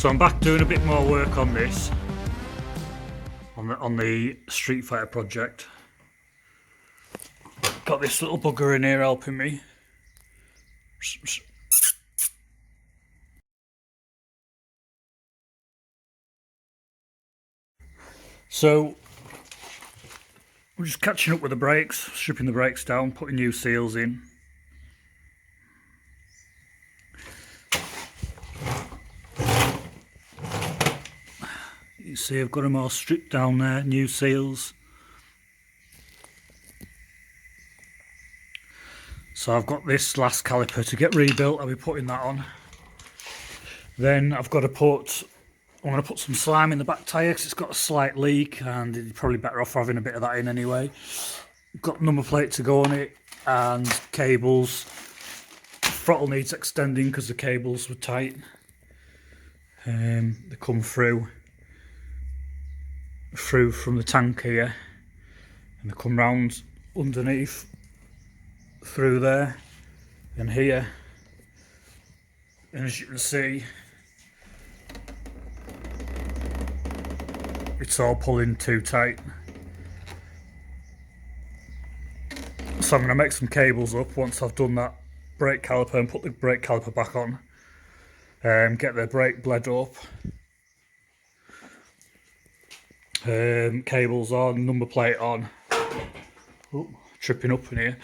So I'm back doing a bit more work on this, on the Street Fighter project. Got this little bugger in here helping me. So we're just catching up with the brakes, stripping the brakes down, putting new seals in. You see I've got them all stripped down there, new seals. So I've got this last caliper to get rebuilt, I'll be putting that on. Then I'm going to put some slime in the back tyre because it's got a slight leak and you're probably better off having a bit of that in anyway. Got number plate to go on it and cables. Throttle needs extending because the cables were tight. They come through from the tank here and they come round underneath through there and here, and as you can see it's all pulling too tight. So I'm going to make some cables up once I've done that brake caliper and put the brake caliper back on. Get the brake bled up. Cables on, number plate on. Oh, tripping up in here.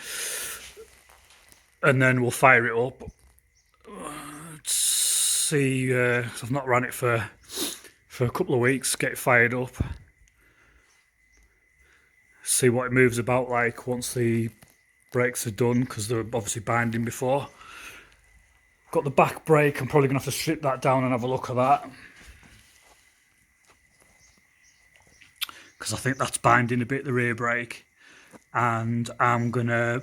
And then we'll fire it up. See, I've not ran it for a couple of weeks. Get it fired up. See what it moves about like once the brakes are done, because they're obviously binding before. Got the back brake. I'm probably gonna have to strip that down and have a look at that, because I think that's binding a bit, the rear brake. And I'm gonna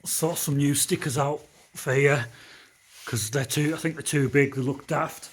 sort some new stickers out for here because I think they're too big, they look daft.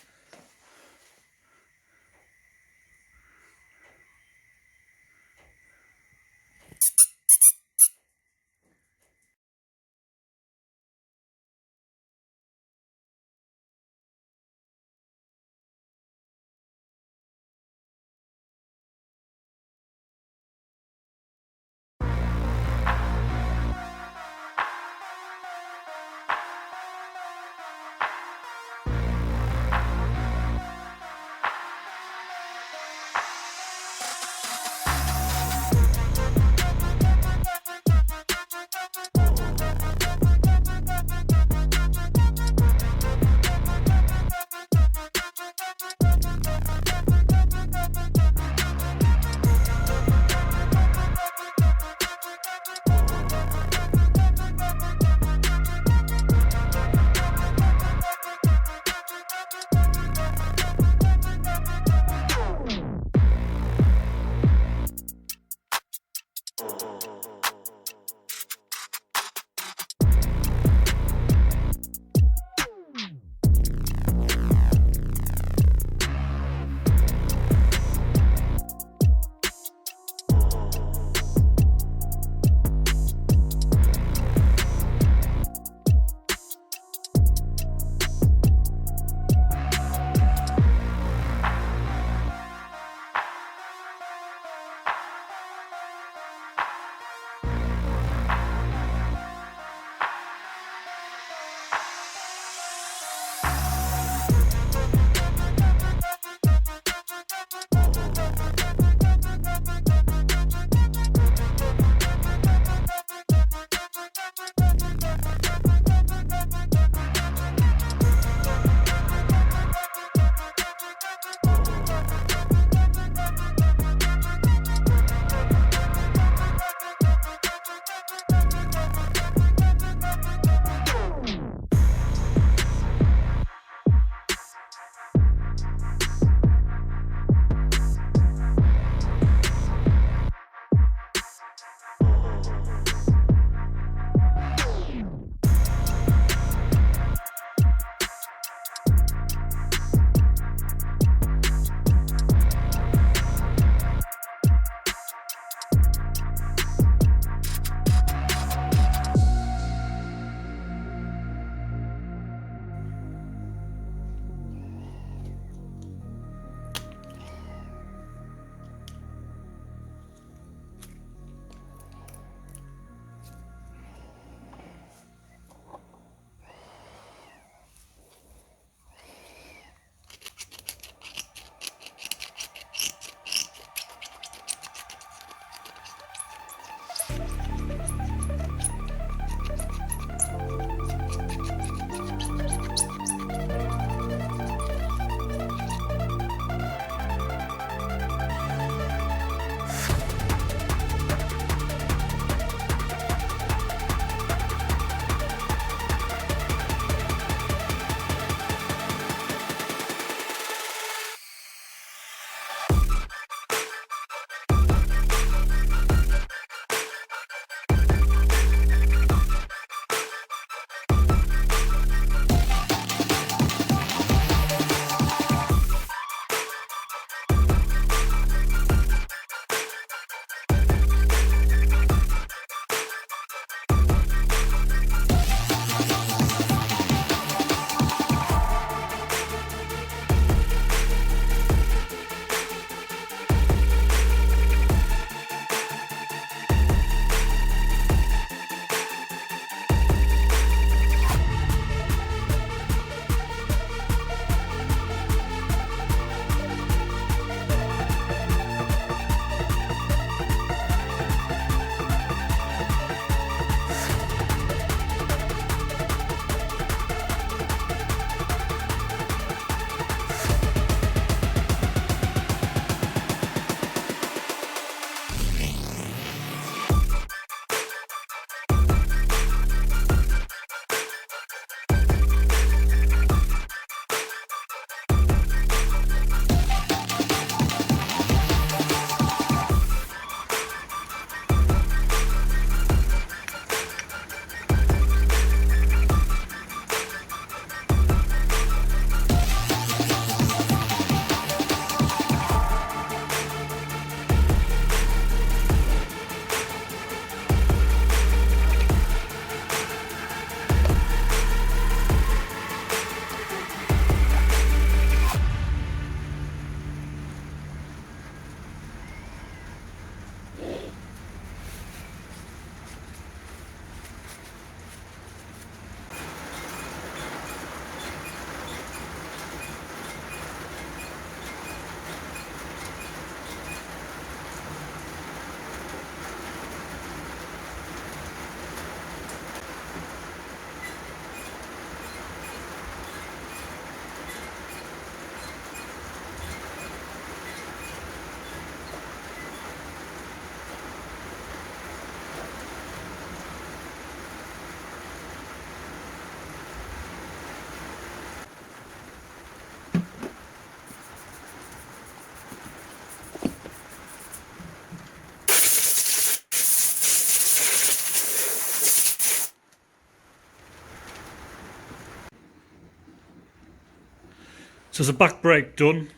So there's a back brake done.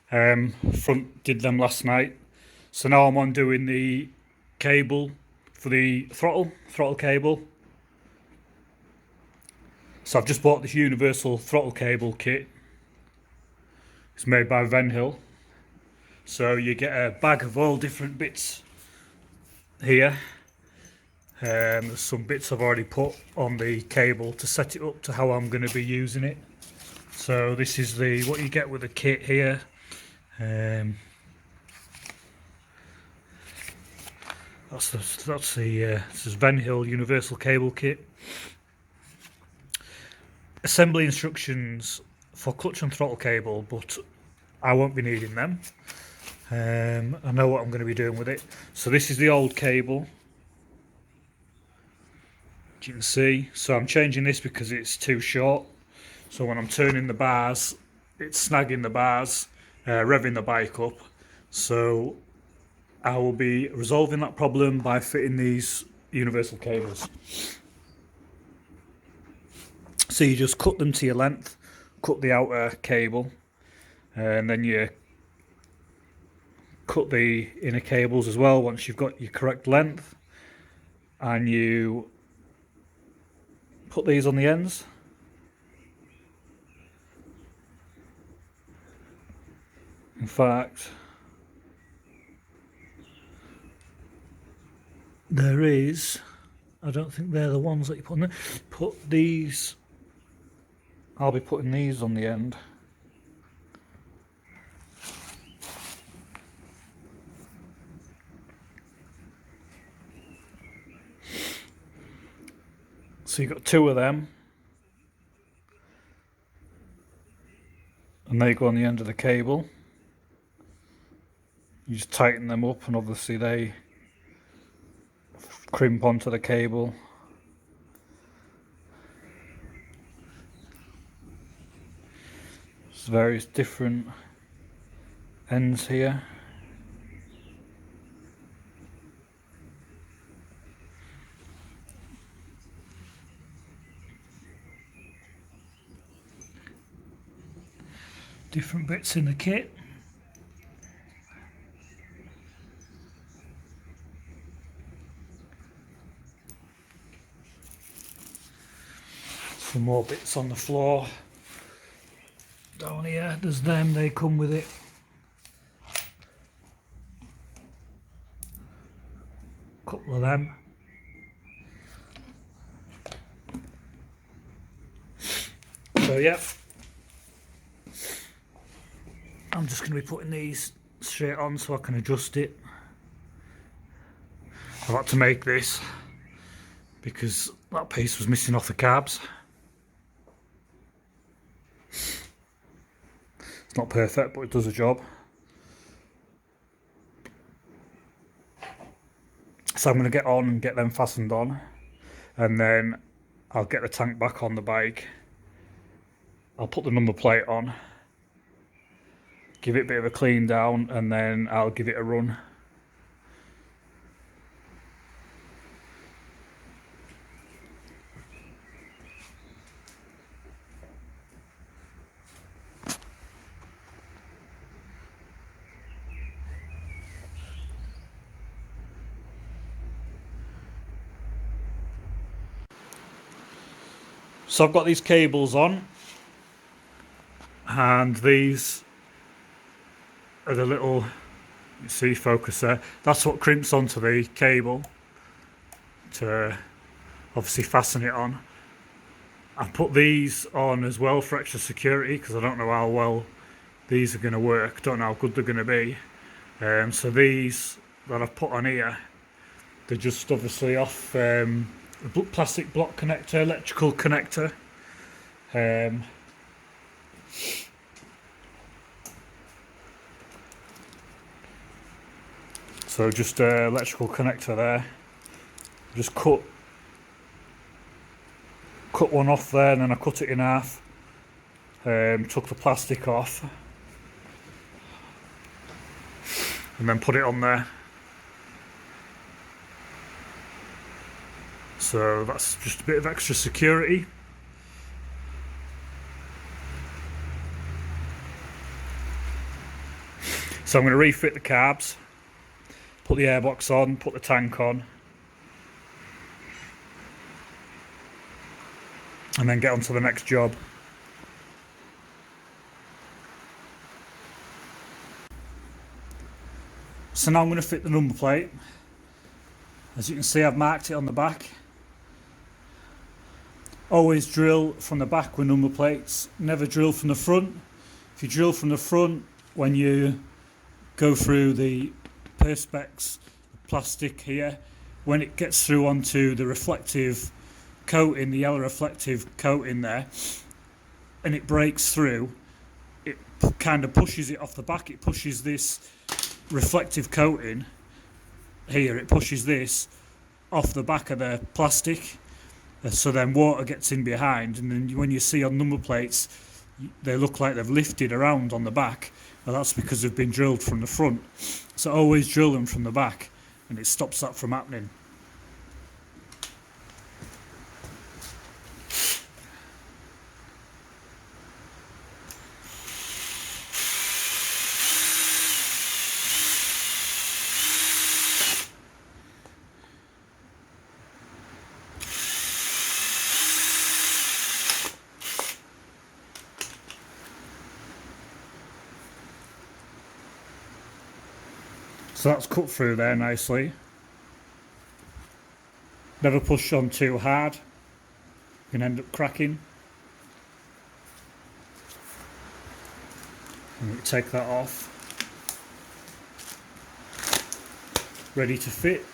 Front did them last night. So now I'm on doing the cable for the throttle cable. So I've just bought this universal throttle cable kit. It's made by Venhill. So you get a bag of all different bits here. There's some bits I've already put on the cable to set it up to how I'm going to be using it. So this is what you get with the kit here. This is Venhill Universal Cable Kit. Assembly instructions for clutch and throttle cable, but I won't be needing them. I know what I'm going to be doing with it. So this is the old cable, as you can see. So I'm changing this because it's too short. So when I'm turning the bars, it's snagging the bars, revving the bike up. So I will be resolving that problem by fitting these universal cables. So you just cut them to your length, cut the outer cable, and then you cut the inner cables as well once you've got your correct length, and you put these on the ends. In fact, there is, I don't think they're the ones that you put on there. Put these, I'll be putting these on the end. So you've got two of them, and they go on the end of the cable. You just tighten them up, and obviously they crimp onto the cable. There's various different ends here. Different bits in the kit. Some more bits on the floor. Down here, there's them, they come with it. Couple of them. So yeah, I'm just going to be putting these straight on so I can adjust it. I've had to make this because that piece was missing off the carbs. It's not perfect, but it does the job. So I'm going to get on and get them fastened on, and then I'll get the tank back on the bike. I'll put the number plate on, give it a bit of a clean down, and then I'll give it a run. So I've got these cables on, and these are the little, you see, focus there. That's what crimps onto the cable to obviously fasten it on. I've put these on as well for extra security because I don't know how well these are going to work, don't know how good they're going to be. So these that I've put on here, they're just obviously off a plastic block connector, electrical connector. So just electrical connector there. Just cut one off there, and then I cut it in half. Took the plastic off, and then put it on there. So that's just a bit of extra security. So I'm going to refit the carbs, put the airbox on, put the tank on, and then get on to the next job. So now I'm going to fit the number plate. As you can see, I've marked it on the back. Always drill from the back with number plates, never drill from the front. If you drill from the front, when you go through the perspex plastic here, when it gets through onto the reflective coating, the yellow reflective coating there, and it breaks through, it kind of pushes it off the back. It pushes this reflective coating here, it pushes this off the back of the plastic, so then water gets in behind, and then when you see on number plates they look like they've lifted around on the back. Well, that's because they've been drilled from the front. So always drill them from the back, and it stops that from happening. So that's cut through there nicely. Never push on too hard, you can end up cracking. And you take that off. Ready to fit.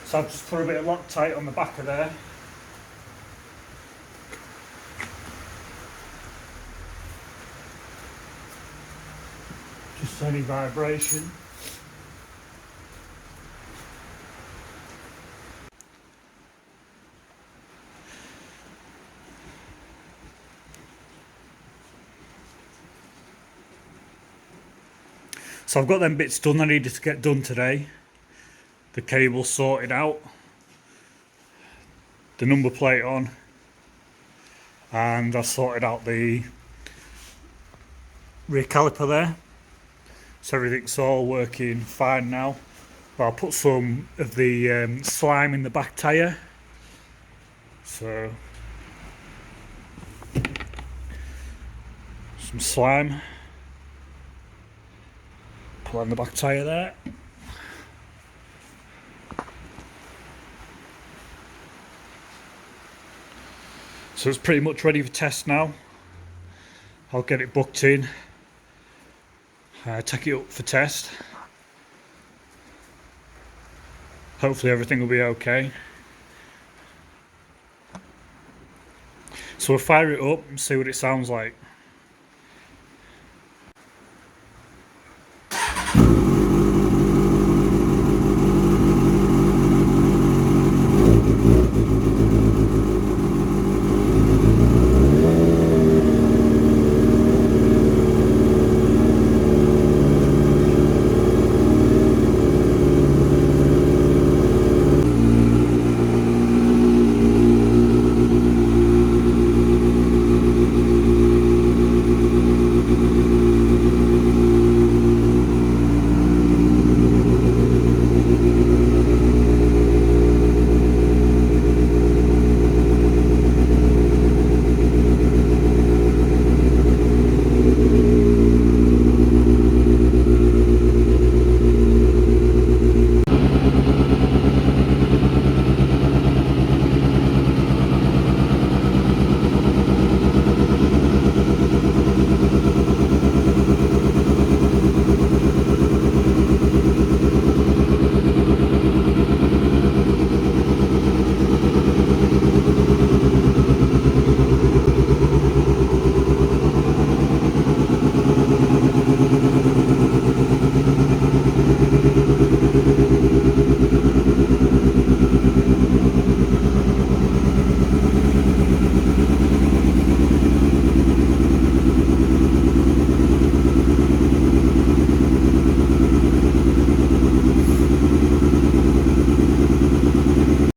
So I've just put a bit of Loctite on the back of there. Just any vibration. So I've got them bits done I needed to get done today. The cable sorted out, the number plate on, and I sorted out the rear caliper there. So everything's all working fine now. But I'll put some of the slime in the back tyre. So some slime. Put on the back tyre there. So it's pretty much ready for test now. I'll get it booked in, take it up for test. Hopefully everything will be okay. So we'll fire it up and see what it sounds like.